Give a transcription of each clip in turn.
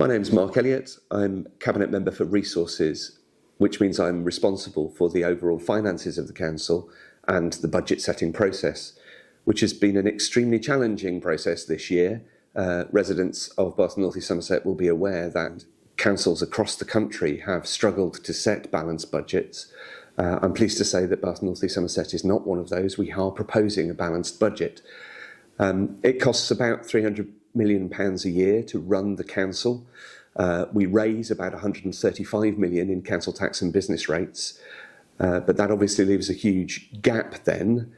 My name's Mark Elliott. I'm Cabinet Member for Resources, which means I'm responsible for the overall finances of the Council and the budget setting process, which has been an extremely challenging process this year. Residents of Bath and North East Somerset will be aware that councils across the country have struggled to set balanced budgets. I'm pleased to say that Bath and North East Somerset is not one of those. We are proposing a balanced budget. It costs about £300 million a year to run the council. We raise about £135 million in council tax and business rates, but that obviously leaves a huge gap then.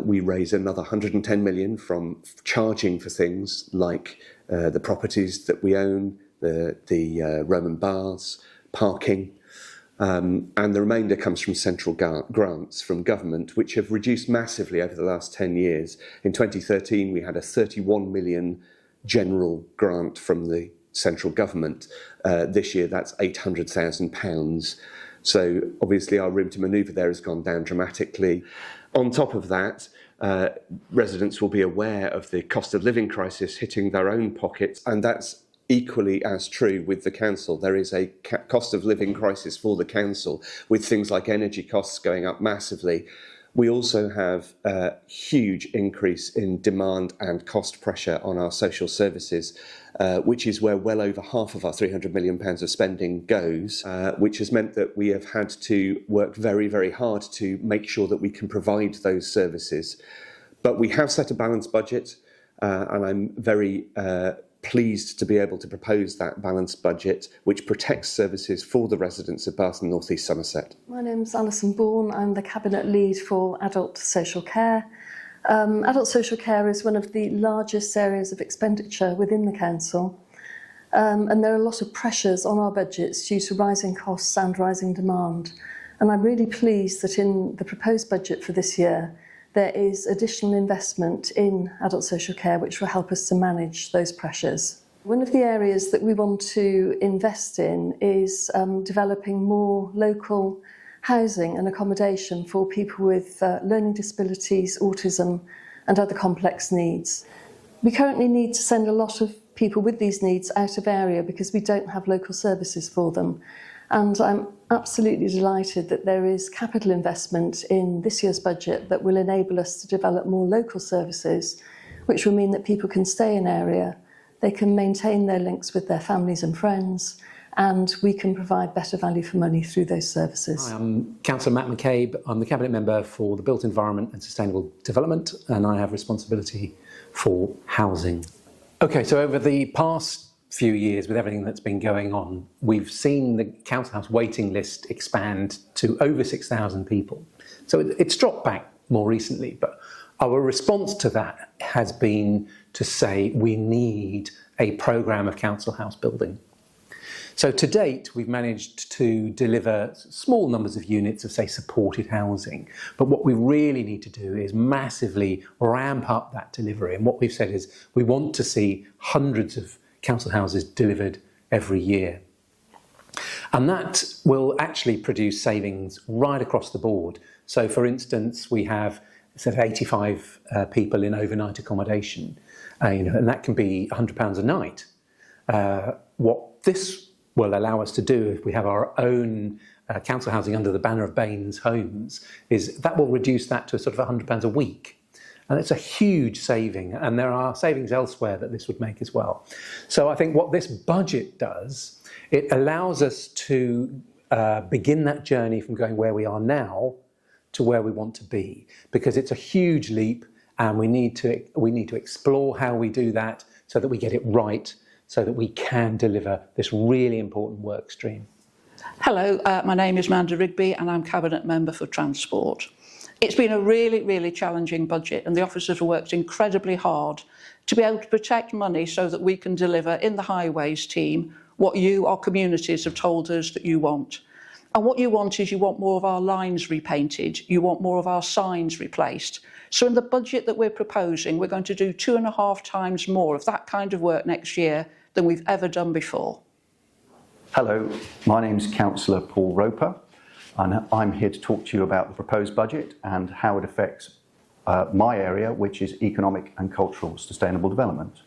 We raise another £110 million from charging for things like the properties that we own, the Roman baths, parking, and the remainder comes from central grants from government, which have reduced massively over the last 10 years. In 2013, we had a £31 million general grant from the central government. This year, that's £800,000. So obviously our room to manoeuvre there has gone down dramatically. On top of that, residents will be aware of the cost of living crisis hitting their own pockets, and that's equally as true with the council. There is a cost of living crisis for the council, with things like energy costs going up massively. We also have a huge increase in demand and cost pressure on our social services, which is where well over half of our £300 million of spending goes, which has meant that we have had to work very, very hard to make sure that we can provide those services. But we have set a balanced budget, and I'm very pleased to be able to propose that balanced budget which protects services for the residents of Bath and North East Somerset. My name's Alison Bourne. I'm the Cabinet Lead for Adult Social Care. Adult social care is one of the largest areas of expenditure within the Council, and there are a lot of pressures on our budgets due to rising costs and rising demand. And I'm really pleased that in the proposed budget for this year there is additional investment in adult social care which will help us to manage those pressures. One of the areas that we want to invest in is developing more local housing and accommodation for people with learning disabilities, autism and other complex needs. We currently need to send a lot of people with these needs out of area because we don't have local services for them. And I'm absolutely delighted that there is capital investment in this year's budget that will enable us to develop more local services, which will mean that people can stay in area, they can maintain their links with their families and friends, and we can provide better value for money through those services. Hi, I'm Councillor Matt McCabe. I'm the Cabinet Member for the Built Environment and Sustainable Development, and I have responsibility for housing. Okay, so over the past few years, with everything that's been going on, we've seen the council house waiting list expand to over 6,000 people. So it's dropped back more recently, but our response to that has been to say we need a programme of council house building. So to date, we've managed to deliver small numbers of units of, say, supported housing. But what we really need to do is massively ramp up that delivery. And what we've said is we want to see hundreds of council houses delivered every year. And that will actually produce savings right across the board. So for instance, we have 85 people in overnight accommodation, and that can be £100 a night. What this will allow us to do if we have our own council housing under the banner of Baines Homes is that will reduce that to sort of £100 a week. And it's a huge saving, and there are savings elsewhere that this would make as well. So I think what this budget does, it allows us to begin that journey from going where we are now to where we want to be, because it's a huge leap, and we need to explore how we do that so that we get it right, so that we can deliver this really important work stream. Hello, my name is Manda Rigby, and I'm Cabinet Member for Transport. It's been a really, really challenging budget, and the officers have worked incredibly hard to be able to protect money so that we can deliver in the highways team what you, our communities, have told us that you want. And what you want is you want more of our lines repainted, you want more of our signs replaced. So in the budget that we're proposing, we're going to do 2.5 times more of that kind of work next year than we've ever done before. Hello, my name's Councillor Paul Roper, and I'm here to talk to you about the proposed budget and how it affects my area, which is economic and cultural sustainable development.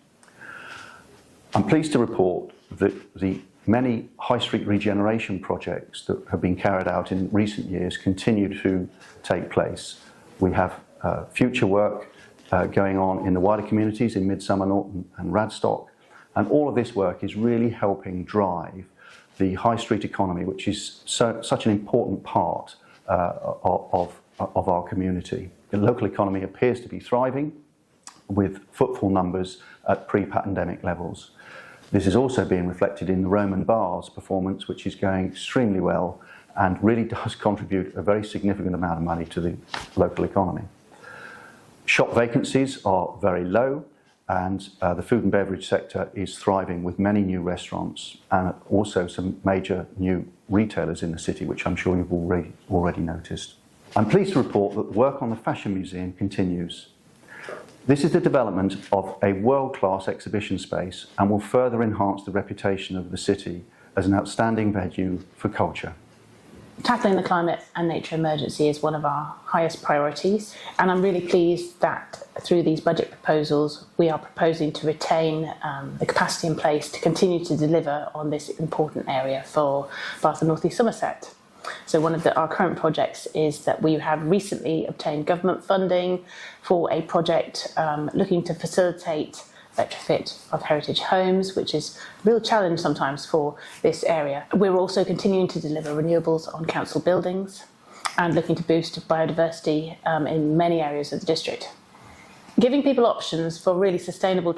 I'm pleased to report that the many high street regeneration projects that have been carried out in recent years continue to take place. We have future work going on in the wider communities in Midsummer Norton and Radstock, and all of this work is really helping drive the high street economy, which is such an important part of our community. The local economy appears to be thriving, with footfall numbers at pre-pandemic levels. This is also being reflected in the Roman Bar's performance, which is going extremely well and really does contribute a very significant amount of money to the local economy. Shop vacancies are very low, and the food and beverage sector is thriving with many new restaurants and also some major new retailers in the city, which I'm sure you've already noticed. I'm pleased to report that work on the Fashion Museum continues. This is the development of a world-class exhibition space and will further enhance the reputation of the city as an outstanding venue for culture. Tackling the climate and nature emergency is one of our highest priorities, and I'm really pleased that through these budget proposals we are proposing to retain the capacity in place to continue to deliver on this important area for Bath and North East Somerset. So one of our current projects is that we have recently obtained government funding for a project looking to facilitate retrofit of heritage homes, which is a real challenge sometimes for this area. We're also continuing to deliver renewables on council buildings and looking to boost biodiversity in many areas of the district. Giving people options for really sustainable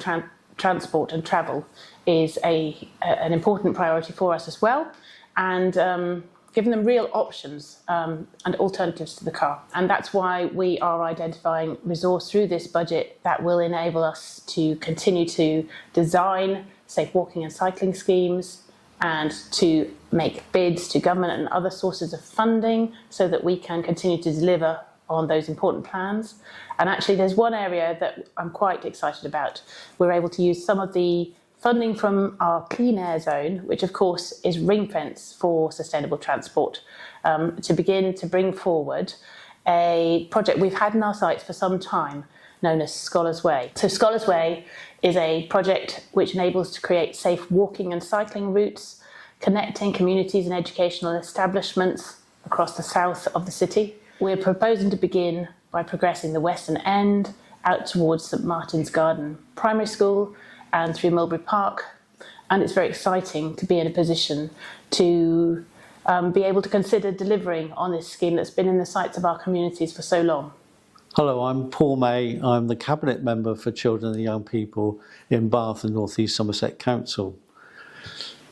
transport and travel is an important priority for us as well, and giving them real options and alternatives to the car. And that's why we are identifying resource through this budget that will enable us to continue to design safe walking and cycling schemes and to make bids to government and other sources of funding so that we can continue to deliver on those important plans. And actually there's one area that I'm quite excited about. We're able to use some of the funding from our clean air zone, which of course is ring fence for sustainable transport, to begin to bring forward a project we've had in our sights for some time, known as Scholars Way. So Scholars Way is a project which enables to create safe walking and cycling routes, connecting communities and educational establishments across the south of the city. We're proposing to begin by progressing the western end out towards St Martin's Garden Primary School and through Mulberry Park, and it's very exciting to be in a position to be able to consider delivering on this scheme that's been in the sights of our communities for so long. Hello, I'm Paul May. I'm the Cabinet Member for Children and Young People in Bath and North East Somerset Council.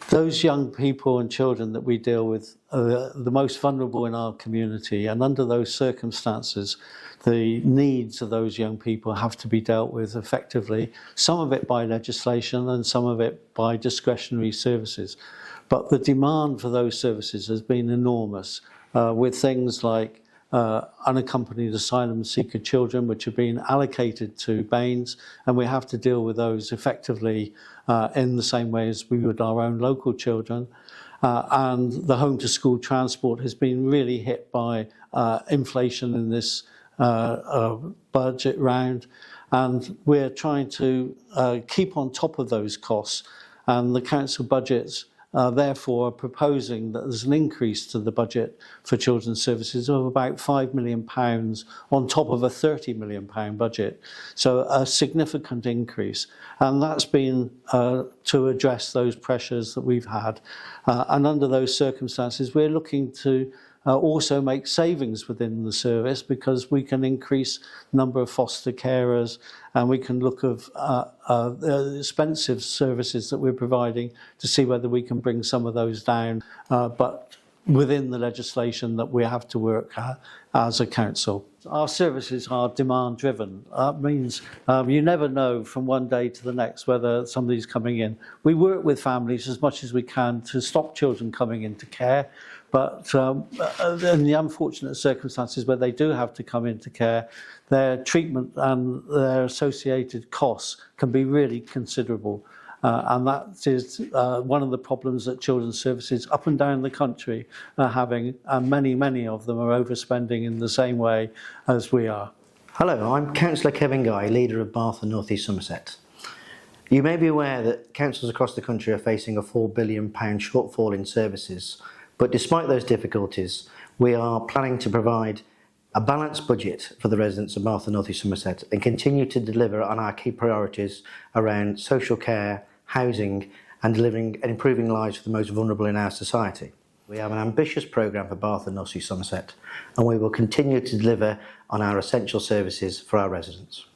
Those young people and children that we deal with are the most vulnerable in our community, and under those circumstances the needs of those young people have to be dealt with effectively, some of it by legislation and some of it by discretionary services. But the demand for those services has been enormous, with things like unaccompanied asylum seeker children, which have been allocated to Baines, and we have to deal with those effectively in the same way as we would our own local children. And the home to school transport has been really hit by inflation in this budget round, and we're trying to keep on top of those costs, and the council budgets therefore are proposing that there's an increase to the budget for children's services of about £5 million on top of a £30 million budget, so a significant increase, and that's been to address those pressures that we've had, and under those circumstances we're looking to also make savings within the service, because we can increase the number of foster carers, and we can look at the expensive services that we're providing to see whether we can bring some of those down, but within the legislation that we have to work as a council. Our services are demand driven. That means you never know from one day to the next whether somebody's coming in. We work with families as much as we can to stop children coming into care, but in the unfortunate circumstances where they do have to come into care, their treatment and their associated costs can be really considerable. And that is one of the problems that children's services up and down the country are having, and many of them are overspending in the same way as we are. Hello, I'm Councillor Kevin Guy, leader of Bath and North East Somerset. You may be aware that councils across the country are facing a £4 billion shortfall in services, but despite those difficulties, we are planning to provide a balanced budget for the residents of Bath and North East Somerset and continue to deliver on our key priorities around social care, housing and delivering and improving lives for the most vulnerable in our society. We have an ambitious programme for Bath and North East Somerset and we will continue to deliver on our essential services for our residents.